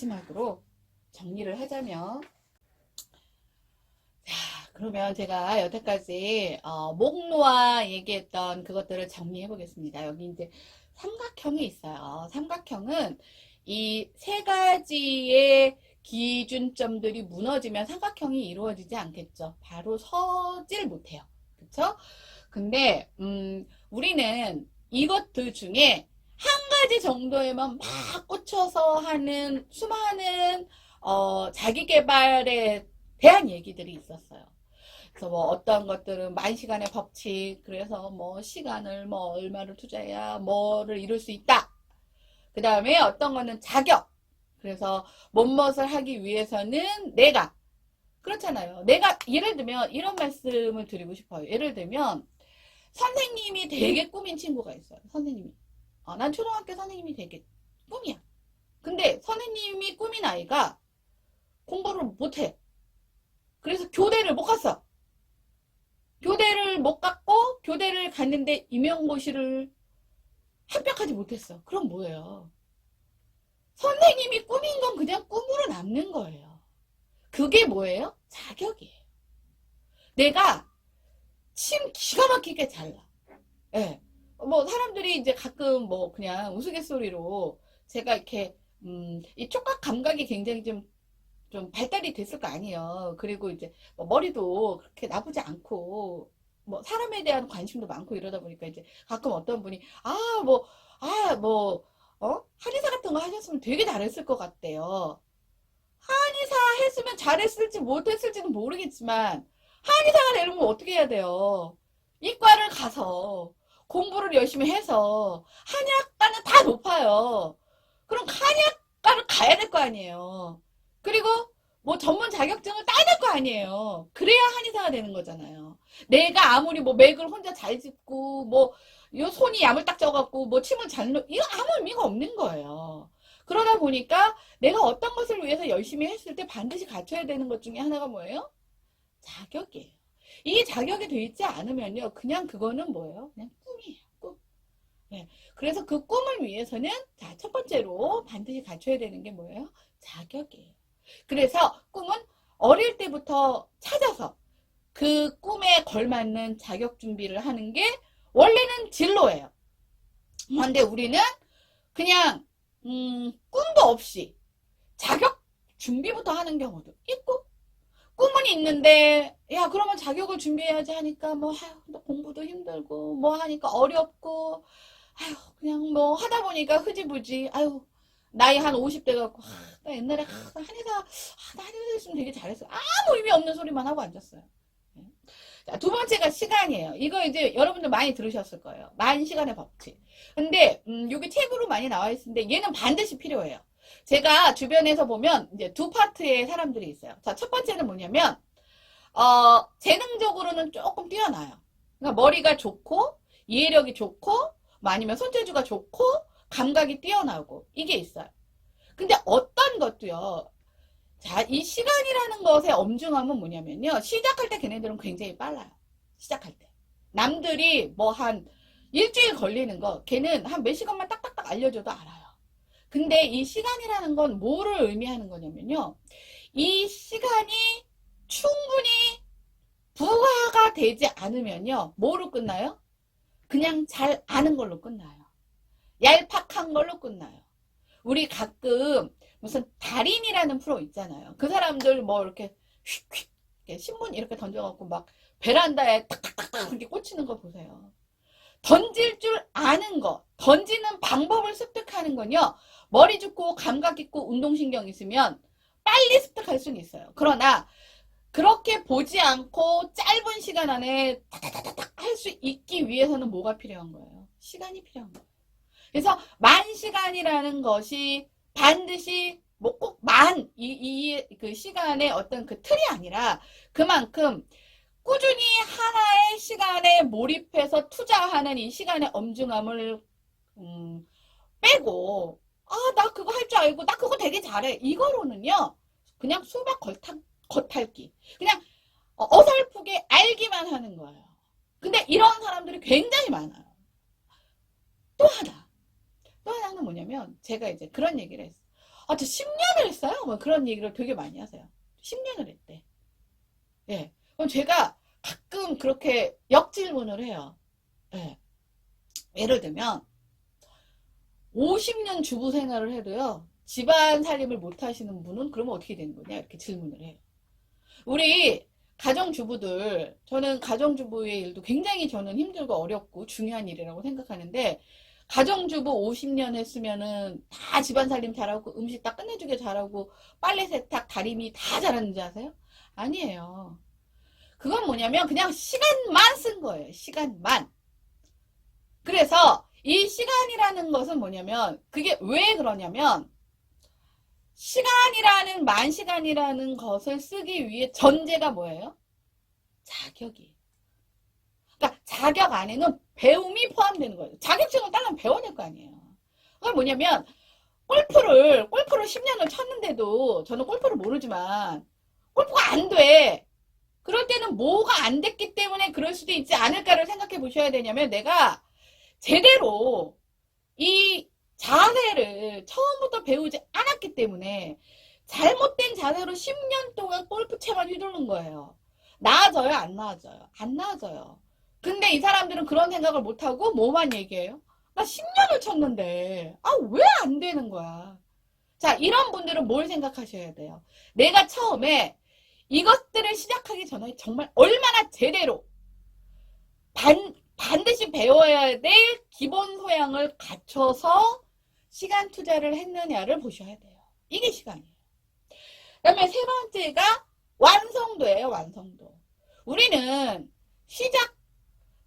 마지막으로 정리를 하자면, 자, 그러면 제가 여태까지 목놓아 얘기했던 그것들을 정리해 보겠습니다. 여기 이제 삼각형이 있어요. 삼각형은 이 세 가지의 기준점들이 무너지면 삼각형이 이루어지지 않겠죠. 바로 서질 못해요. 그쵸? 근데 우리는 이것들 중에 한 가지 정도에만 막 꽂혀서 하는 수많은 자기 개발에 대한 얘기들이 있었어요. 그래서 뭐 어떤 것들은 만 시간의 법칙, 그래서 뭐 시간을 뭐 얼마를 투자해야 뭐를 이룰 수 있다. 그 다음에 어떤 거는 자격. 그래서 뭐뭇을 하기 위해서는 내가. 그렇잖아요. 내가 예를 들면 이런 말씀을 드리고 싶어요. 예를 들면 선생님이 되게 꾸민 친구가 있어요. 선생님이. 난 초등학교 선생님이 되게 꿈이야. 근데 선생님이 꾸민 아이가 공부를 못해. 그래서 교대를 못 갔어. 교대를 못 갔고 교대를 갔는데 임용고시를 합격하지 못했어. 그럼 뭐예요? 선생님이 꾸민 건 그냥 꿈으로 남는 거예요. 그게 뭐예요? 자격이에요. 내가 침 기가 막히게 잘 나. 예. 뭐 사람들이 이제 가끔 뭐 그냥 우스갯소리로 제가 이렇게 이 촉각 감각이 굉장히 좀 발달이 됐을 거 아니에요. 그리고 이제 뭐 머리도 그렇게 나쁘지 않고 뭐 사람에 대한 관심도 많고 이러다 보니까 이제 가끔 어떤 분이 한의사 같은 거 하셨으면 되게 잘했을 것 같대요. 한의사 했으면 잘했을지 못했을지는 모르겠지만 한의사가 되려면 어떻게 해야 돼요? 이과를 가서 공부를 열심히 해서 한의학과는 다 높아요. 그럼 한의학과를 가야 될 거 아니에요. 그리고 뭐 전문 자격증을 따야 될 거 아니에요. 그래야 한의사가 되는 거잖아요. 내가 아무리 뭐 맥을 혼자 잘 짚고 뭐 요 손이 야물딱 쪄갖고 뭐 침을 잘 넣, 이거 아무 의미가 없는 거예요. 그러다 보니까 내가 어떤 것을 위해서 열심히 했을 때 반드시 갖춰야 되는 것 중에 하나가 뭐예요? 자격이에요. 이 자격이 돼 있지 않으면요, 그냥 그거는 뭐예요? 그냥 꿈이에요, 꿈. 네. 그래서 그 꿈을 위해서는, 자, 첫 번째로 반드시 갖춰야 되는 게 뭐예요? 자격이에요. 그래서 꿈은 어릴 때부터 찾아서 그 꿈에 걸맞는 자격 준비를 하는 게 원래는 진로예요. 근데 우리는 그냥, 꿈도 없이 자격 준비부터 하는 경우도 있고, 꿈은 있는데 야 그러면 자격을 준비해야지 하니까 뭐 공부도 힘들고 뭐 하니까 어렵고 아유 그냥 뭐 하다 보니까 흐지부지 아유 나이 한 50대 갖고 나 옛날에 나 한의사 했으면 되게 잘했어. 아무 의미 없는 소리만 하고 앉았어요. 자, 두 번째가 시간이에요. 이거 이제 여러분들 많이 들으셨을 거예요. 만 시간의 법칙. 근데 여기 책으로 많이 나와 있는데 얘는 반드시 필요해요. 제가 주변에서 보면 이제 두 파트의 사람들이 있어요. 자, 첫 번째는 뭐냐면 재능적으로는 조금 뛰어나요. 그러니까 머리가 좋고 이해력이 좋고 뭐 아니면 손재주가 좋고 감각이 뛰어나고 이게 있어요. 근데 어떤 것도요. 자, 이 시간이라는 것의 엄중함은 뭐냐면요. 시작할 때 걔네들은 굉장히 빨라요. 시작할 때. 남들이 뭐 한 일주일 걸리는 거 걔는 한 몇 시간만 딱딱딱 알려줘도 알아요. 근데 이 시간이라는 건 뭐를 의미하는 거냐면요. 이 시간이 충분히 부화가 되지 않으면요. 뭐로 끝나요? 그냥 잘 아는 걸로 끝나요. 얄팍한 걸로 끝나요. 우리 가끔 무슨 달인이라는 프로 있잖아요. 그 사람들 뭐 이렇게 휙휙 신문 이렇게 던져갖고 막 베란다에 탁탁탁탁 이렇게 꽂히는 거 보세요. 던질 줄 아는 거, 던지는 방법을 습득하는 건요. 머리 좋고 감각 있고 운동신경 있으면 빨리 습득할 수는 있어요. 그러나 그렇게 보지 않고 짧은 시간 안에 타타타타닥 할 수 있기 위해서는 뭐가 필요한 거예요? 시간이 필요한 거예요. 그래서 만 시간이라는 것이 반드시 뭐 꼭 그 시간의 어떤 그 틀이 아니라 그만큼 꾸준히 하나의 시간에 몰입해서 투자하는 이 시간의 엄중함을 빼고 나 그거 할 줄 알고 나 그거 되게 잘해 이거로는요 그냥 수박 겉핥기 그냥 어설프게 알기만 하는 거예요. 근데 이런 사람들이 굉장히 많아요. 또 하나는 뭐냐면 제가 이제 그런 얘기를 했어요. 아, 저 10년을 했어요? 뭐 그런 얘기를 되게 많이 하세요. 10년을 했대. 예. 그럼 제가 가끔 그렇게 역질문을 해요. 예. 예를 들면, 50년 주부 생활을 해도요, 집안 살림을 못 하시는 분은 그러면 어떻게 되는 거냐? 이렇게 질문을 해요. 우리 가정주부들, 저는 가정주부의 일도 굉장히 저는 힘들고 어렵고 중요한 일이라고 생각하는데, 가정주부 50년 했으면은 다 집안살림 잘하고 음식 다 끝내주게 잘하고 빨래 세탁 다리미 다 잘하는지 아세요? 아니에요. 그건 뭐냐면 그냥 시간만 쓴 거예요. 시간만. 그래서 이 시간이라는 것은 뭐냐면 그게 왜 그러냐면 시간이라는 만 시간이라는 것을 쓰기 위해 전제가 뭐예요? 자격이. 그러니까 자격 안에는 배움이 포함되는 거예요. 자격증을 따려면 배워야 될 거 아니에요. 그건 뭐냐면 골프를 10년을 쳤는데도 저는 골프를 모르지만 골프가 안 돼. 그럴 때는 뭐가 안 됐기 때문에 그럴 수도 있지 않을까를 생각해 보셔야 되냐면 내가 제대로 이 자세를 처음부터 배우지 않았기 때문에 잘못된 자세로 10년 동안 골프채만 휘두른 거예요. 나아져요? 안 나아져요? 안 나아져요. 근데 이 사람들은 그런 생각을 못하고 뭐만 얘기해요? 나 10년을 쳤는데 아 왜 안 되는 거야? 자, 이런 분들은 뭘 생각하셔야 돼요? 내가 처음에 이것들을 시작하기 전에 정말 얼마나 제대로 반드시 배워야 될 기본 소양을 갖춰서 시간 투자를 했느냐를 보셔야 돼요. 이게 시간이에요. 그 다음에 세 번째가 완성도예요. 완성도. 우리는 시작,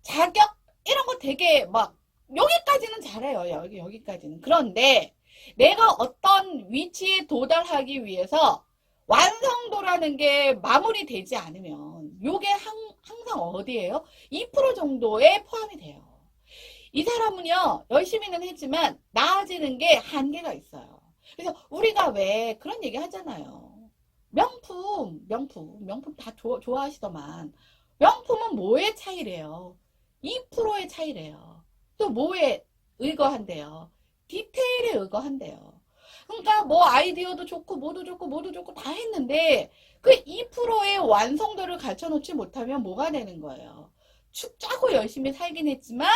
자격 이런 거 되게 막 여기까지는 잘해요. 여기까지는. 그런데 내가 어떤 위치에 도달하기 위해서 완성도라는 게 마무리되지 않으면 요게 항상 어디예요? 2% 정도에 포함이 돼요. 이 사람은요 열심히는 했지만 나아지는 게 한계가 있어요. 그래서 우리가 왜 그런 얘기 하잖아요. 명품 다 좋아하시더만 명품은 뭐의 차이래요? 2%의 차이래요. 또 뭐에 의거한대요? 디테일에 의거한대요. 그러니까 뭐 아이디어도 좋고 뭐도 좋고 다 했는데 그 2%의 완성도를 갖춰놓지 못하면 뭐가 되는 거예요? 축 짜고 열심히 살긴 했지만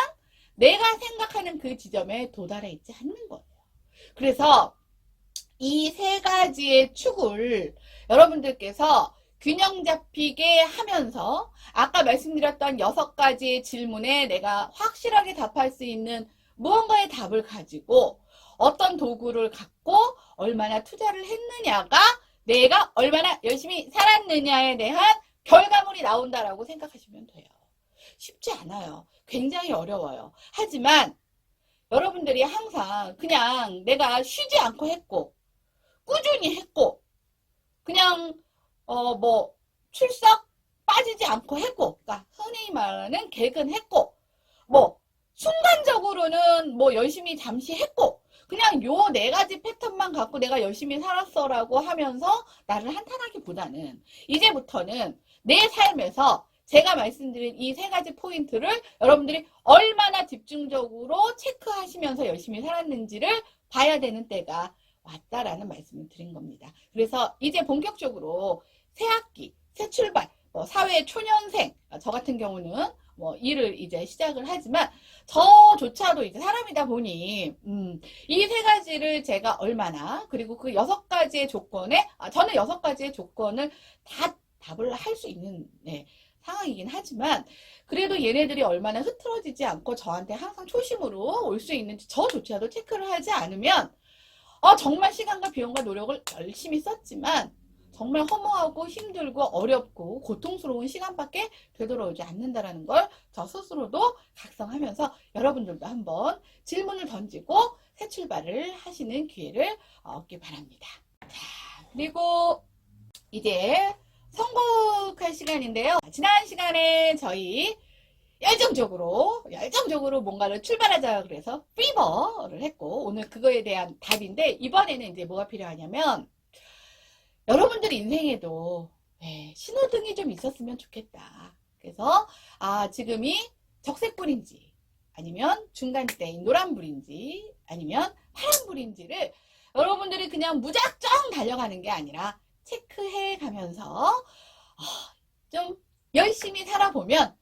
내가 생각하는 그 지점에 도달해 있지 않는 거예요. 그래서 이 세 가지의 축을 여러분들께서 균형 잡히게 하면서 아까 말씀드렸던 6가지의 질문에 내가 확실하게 답할 수 있는 무언가의 답을 가지고 어떤 도구를 갖고 얼마나 투자를 했느냐가 내가 얼마나 열심히 살았느냐에 대한 결과물이 나온다라고 생각하시면 돼요. 쉽지 않아요. 굉장히 어려워요. 하지만 여러분들이 항상 그냥 내가 쉬지 않고 했고 꾸준히 했고 그냥 뭐 출석 빠지지 않고 했고 그러니까 흔히 말하는 개근했고 뭐 순간적으로는 뭐 열심히 잠시 했고 그냥 요 4가지 패턴만 갖고 내가 열심히 살았어라고 하면서 나를 한탄하기보다는 이제부터는 내 삶에서 제가 말씀드린 이 3가지 포인트를 여러분들이 얼마나 집중적으로 체크하시면서 열심히 살았는지를 봐야 되는 때가 왔다라는 말씀을 드린 겁니다. 그래서 이제 본격적으로 새 학기, 새 출발, 뭐 사회 초년생, 저 같은 경우는 뭐 일을 이제 시작을 하지만 저조차도 이제 사람이다 보니 이 3가지를 제가 얼마나 그리고 그 6가지의 조건에 저는 6가지의 조건을 다 답을 할 수 있는 상황이긴 하지만 그래도 얘네들이 얼마나 흐트러지지 않고 저한테 항상 초심으로 올 수 있는지 저조차도 체크를 하지 않으면 정말 시간과 비용과 노력을 열심히 썼지만 정말 허무하고 힘들고 어렵고 고통스러운 시간밖에 되돌아오지 않는다는 걸 저 스스로도 각성하면서 여러분들도 한번 질문을 던지고 새 출발을 하시는 기회를 얻기 바랍니다. 자, 그리고 이제 선곡할 시간인데요. 지난 시간에 저희 열정적으로 뭔가를 출발하자 그래서 피버를 했고 오늘 그거에 대한 답인데 이번에는 이제 뭐가 필요하냐면 여러분들 인생에도 신호등이 좀 있었으면 좋겠다. 그래서 지금이 적색불인지 아니면 중간대인 노란불인지 아니면 파란불인지를 여러분들이 그냥 무작정 달려가는 게 아니라 체크해 가면서 좀 열심히 살아보면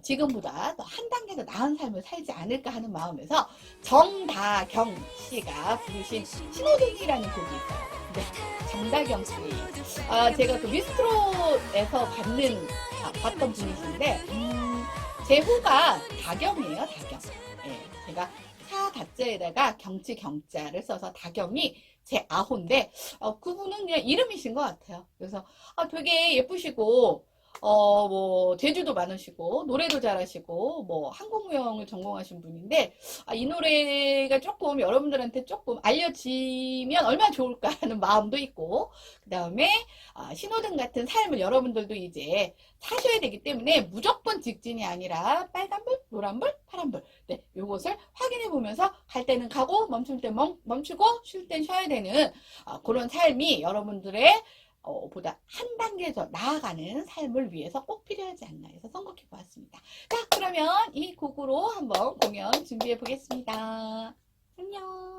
지금보다 더 한 단계 더 나은 삶을 살지 않을까 하는 마음에서 정다경 씨가 부르신 신호등이라는 곡이 있어요. 네, 정다경 씨. 제가 그 미스트롯에서 봤던 분이신데, 제후가 다경이에요, 다경. 네, 제가 사다자에다가 경치 경자를 써서 다경이 제 아호인데, 그분은 그냥 이름이신 것 같아요. 그래서 되게 예쁘시고, 뭐 재주도 많으시고 노래도 잘하시고 뭐 한국무용을 전공하신 분인데, 이 노래가 조금 여러분들한테 조금 알려지면 얼마나 좋을까 하는 마음도 있고, 그 다음에 신호등 같은 삶을 여러분들도 이제 사셔야 되기 때문에 무조건 직진이 아니라 빨간불, 노란불, 파란불, 네, 요것을 확인해 보면서 갈 때는 가고 멈출 때 멈추고 쉴 땐 쉬어야 되는 그런 삶이 여러분들의 보다 한 단계 더 나아가는 삶을 위해서 꼭 필요하지 않나 해서 선곡해 보았습니다. 자, 그러면 이 곡으로 한번 공연 준비해 보겠습니다. 안녕.